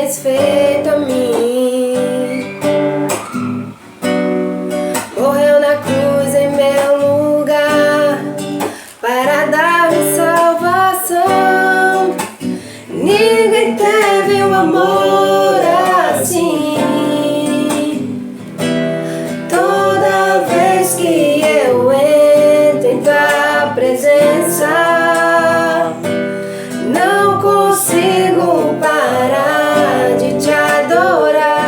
tens feito a mim. Morreu na cruz em meu lugar para dar-me salvação. Ninguém teve um amor assim. Toda vez que eu entro em tua presença, não consigo parar de te adorar.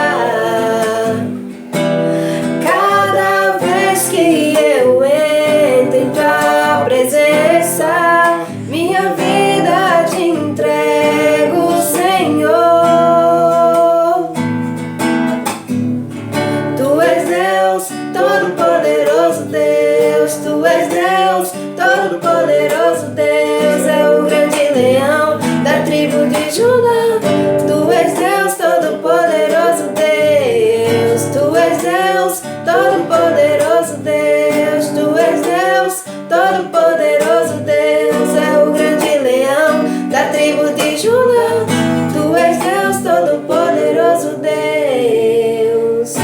Cada vez que eu entro em tua presença, minha vida te entrego, Senhor. Tu és Deus, Todo-Poderoso Deus. Tu és Deus, Todo-Poderoso Deus. É o grande leão da tribo de Judá. Tu és Deus, Todo-Poderoso Deus. Tu és Deus, Todo-Poderoso Deus. Tu és Deus, Todo-Poderoso Deus. É o grande leão da tribo de Judá. Tu és Deus, Todo-Poderoso Deus.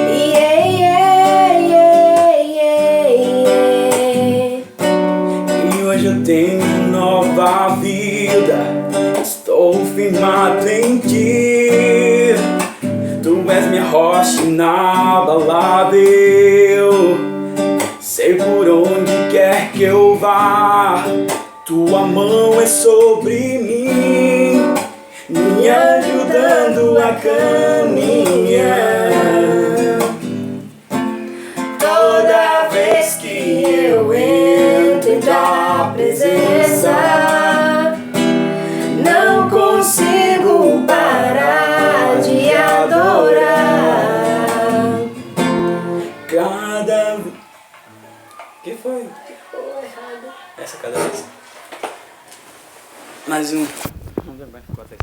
Yeah, yeah, yeah, yeah, yeah. E hoje eu tenho nova vida, estou firmado em ti. Tu és minha rocha inabalável, sei por onde quer que eu vá, tua mão é sobre mim, me ajudando a caminhar. Toda vez que eu entro em tua presença, não consigo parar de adorar. Cada... que foi? Ficou errado. Essa cada vez. Mais um. Vamos ver, bota aí.